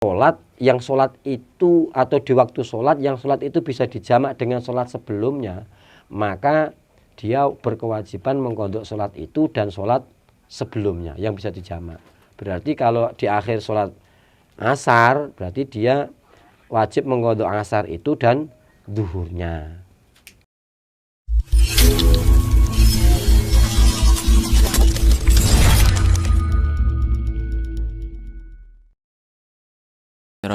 sholat itu atau di waktu sholat yang sholat itu bisa dijamak dengan sholat sebelumnya, maka dia berkewajiban mengqadha sholat itu dan sholat sebelumnya yang bisa dijamak. Berarti kalau di akhir sholat asar berarti dia wajib mengqadha asar itu dan zuhurnya.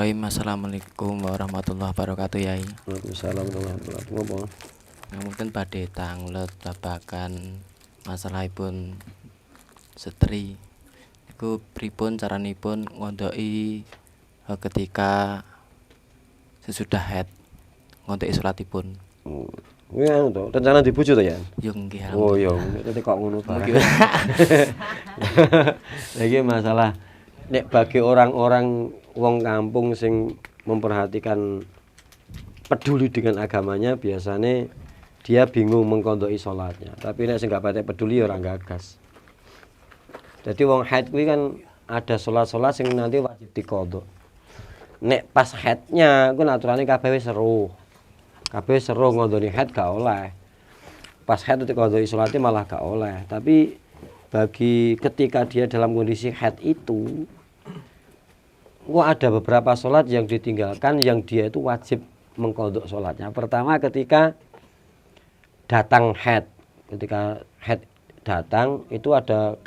Assalamualaikum warahmatullahi wabarakatuh, Yai. Waalaikumsalam warahmatullahi wabarakatuh. Mungkin badhe tanglet babagan masalahipun setri. Iku pripun caranipun ngondoki ketika sesudah haid ngondoki salatipun. Ya to, rencana dibojo to ya? Yo nggih. Oh ya, nek kok ngono ta. Lagi masalah nek bagi orang-orang wong kampung sing memperhatikan peduli dengan agamanya, biasanya dia bingung mengqadha salatnya. Tapi nek sing gak patek peduli ya ora gagas. Jadi wong haid kuwi kan ada salat-salat sing nanti wajib diqadha. Nek pas haidnya ku aturane kabeh wis seru. Kabeh seru ngodoni haid gak oleh. Pas haid diqadha salatnya malah gak oleh. Tapi bagi ketika dia dalam kondisi haid itu, ada beberapa sholat yang ditinggalkan yang dia itu wajib mengqadha sholatnya. Pertama ketika datang haid. Ketika haid datang itu ada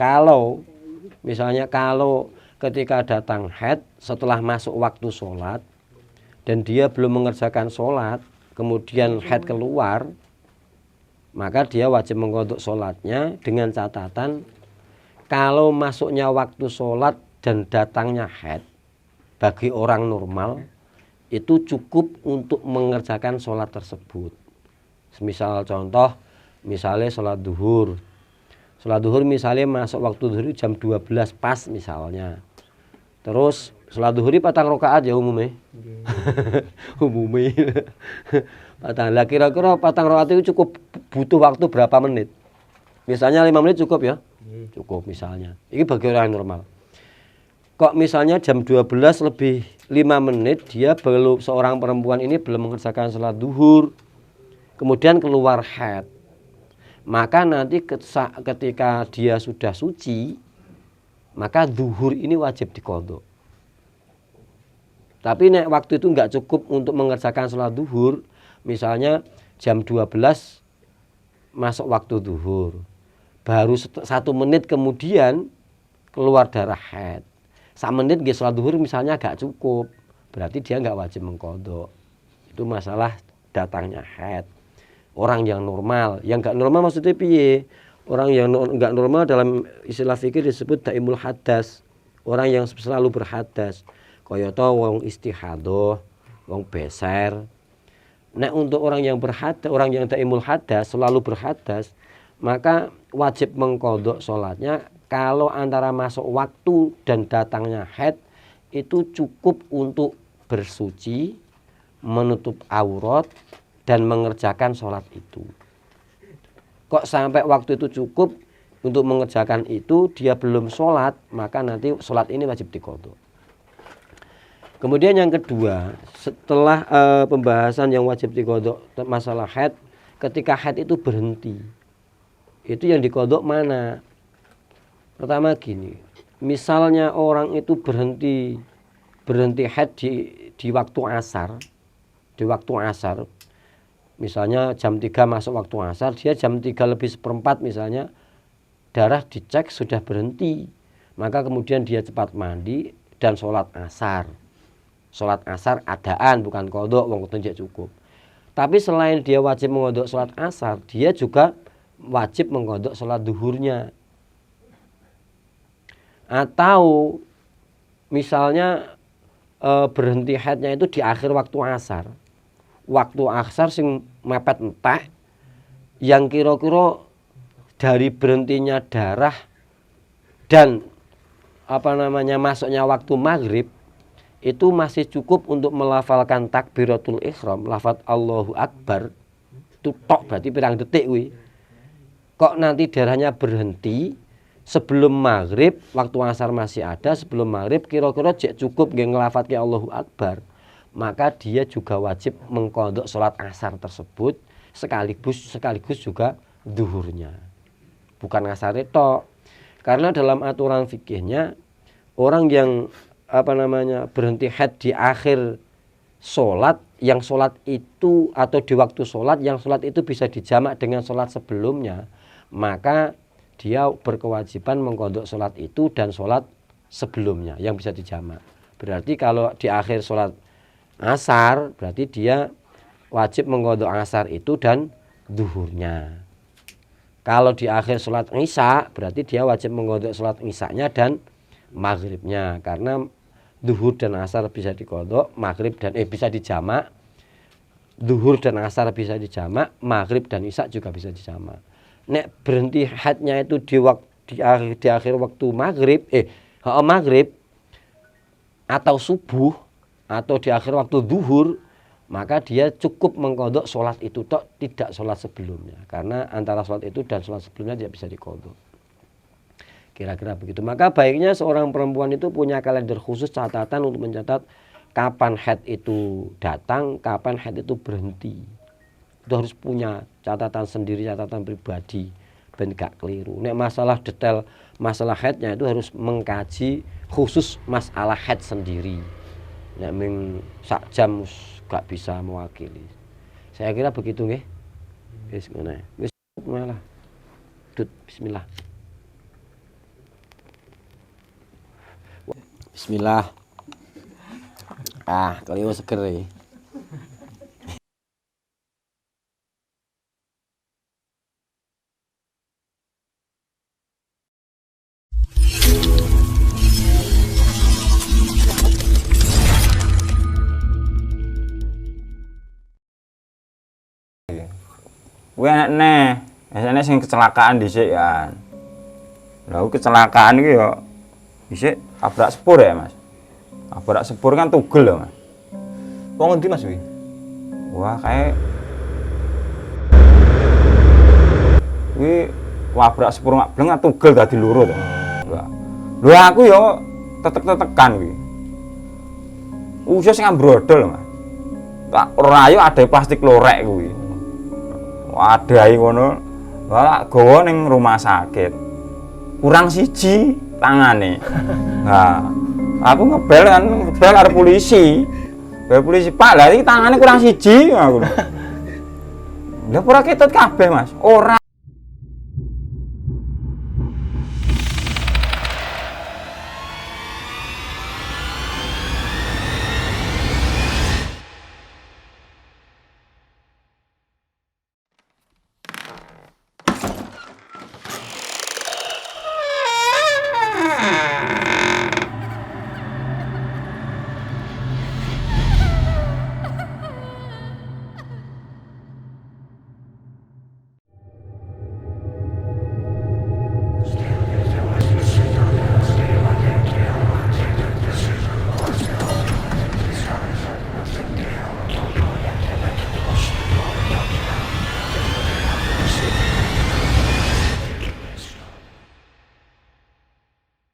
misalnya kalau ketika datang haid setelah masuk waktu sholat dan dia belum mengerjakan sholat, kemudian haid keluar, maka dia wajib mengqadha sholatnya dengan catatan kalau masuknya waktu sholat dan datangnya haid bagi orang normal itu cukup untuk mengerjakan sholat tersebut. Misal contoh, misalnya sholat duhur. Sholat duhur misalnya masuk waktu duhur jam 12 pas misalnya. Terus sholat duhur patang rakaat ya umumnya. Umumnya. Lah kira-kira patang rakaat itu cukup butuh waktu berapa menit? Misalnya 5 menit cukup ya? Cukup misalnya. Ini bagi orang normal. Kok misalnya jam 12 lebih 5 menit dia seorang perempuan ini belum mengerjakan sholat duhur, kemudian keluar haid, maka nanti ketika dia sudah suci, maka duhur ini wajib diqadha. Tapi nek waktu itu enggak cukup untuk mengerjakan sholat duhur, misalnya jam 12 masuk waktu duhur, baru 1 menit kemudian keluar darah haid. 1 menit nggih sholat duhur misalnya agak cukup, berarti dia enggak wajib mengqadha. Itu masalah datangnya haid. Orang yang normal, yang enggak normal maksudnya piye? Orang yang enggak normal dalam istilah fikih disebut daimul hadas. Orang yang selalu berhadas. Kaya to wong istihadah, wong beser. Nek untuk orang yang berhadas, orang yang daimul hadas, selalu berhadas, maka wajib mengqadha salatnya kalau antara masuk waktu dan datangnya haid itu cukup untuk bersuci, menutup aurat, dan mengerjakan sholat itu. Kok sampai waktu itu cukup untuk mengerjakan itu, dia belum sholat, maka nanti sholat ini wajib diqadha. Kemudian yang kedua, setelah pembahasan yang wajib diqadha masalah haid, ketika haid itu berhenti, itu yang diqadha mana? Pertama gini, misalnya orang itu berhenti haid di waktu asar. Di waktu asar, misalnya jam 3 masuk waktu asar, dia jam 3 lebih 1/4 misalnya, darah dicek sudah berhenti. Maka kemudian dia cepat mandi dan sholat asar. Sholat asar adaan, bukan qadha, wong tenjek cukup. Tapi selain dia wajib mengqadha sholat asar, dia juga wajib mengqadha sholat duhurnya. Atau misalnya berhenti haidnya itu di akhir waktu asar. Waktu asar sing mepet entek, yang kira-kira dari berhentinya darah dan masuknya waktu maghrib itu masih cukup untuk melafalkan takbiratul ihram, lafaz Allahu Akbar. Itu tok berarti pirang detik kuwi. Kok nanti darahnya berhenti sebelum maghrib, waktu asar masih ada, sebelum maghrib kira-kira jek cukup nggih nglafatke Allahu Akbar, maka dia juga wajib mengqadha salat asar tersebut sekaligus juga zuhurnya. Bukan asare tok. Karena dalam aturan fikihnya orang yang berhenti haid di akhir sholat, yang sholat itu atau di waktu sholat, yang sholat itu bisa dijamak dengan sholat sebelumnya, maka dia berkewajiban mengqadha sholat itu dan sholat sebelumnya yang bisa dijamak. Berarti kalau di akhir sholat asar, berarti dia wajib mengqadha asar itu dan zuhurnya. Kalau di akhir sholat isya, berarti dia wajib mengqadha sholat isyanya dan maghribnya. Karena zuhur dan asar bisa diqadha, maghrib dan bisa dijamak. Zuhur dan asar bisa dijamak, maghrib dan isya juga bisa dijamak. Nek berhenti haidnya itu di akhir waktu maghrib, maghrib atau subuh atau di akhir waktu zuhur, maka dia cukup mengqadha sholat itu tok, tidak sholat sebelumnya. Karena antara sholat itu dan sholat sebelumnya tidak bisa diqadha. Kira-kira begitu. Maka baiknya seorang perempuan itu punya kalender khusus, catatan untuk mencatat kapan haid itu datang, kapan haid itu berhenti. Itu harus punya catatan sendiri, catatan pribadi, ben gak keliru. Nek masalah detail masalah haidnya itu harus mengkaji khusus masalah haid sendiri. Nek ming sak jam gak bisa mewakili. Saya kira begitu nggih. Wis ngono. Wis malah. Bismillah. Bismillah. Kalian seger ya. Kuwi enek biasane sing kecelakaan dhisik kan. Lah kecelakaan iki yo dhisik tabrak sepur ya, Mas. Tabrak sepur kan tugel lho, Mas. Wong endi Mas kuwi? Wah, kayak kuwi wabrak sepur mak bleng tugel dadi loro to. Lho aku yo tetek-tetekan kuwi. Usus ngambrodol, Mas. Tak ora yo ada plastik lorek kuwi. Wadai ngono, wah gawa ning rumah sakit. Kurang siji tangane. Nah, aku ngebel karo polisi. Bel polisi, "Pak, lah iki tangane kurang siji." Aku. Lah ora ketut kabeh, Mas. Ora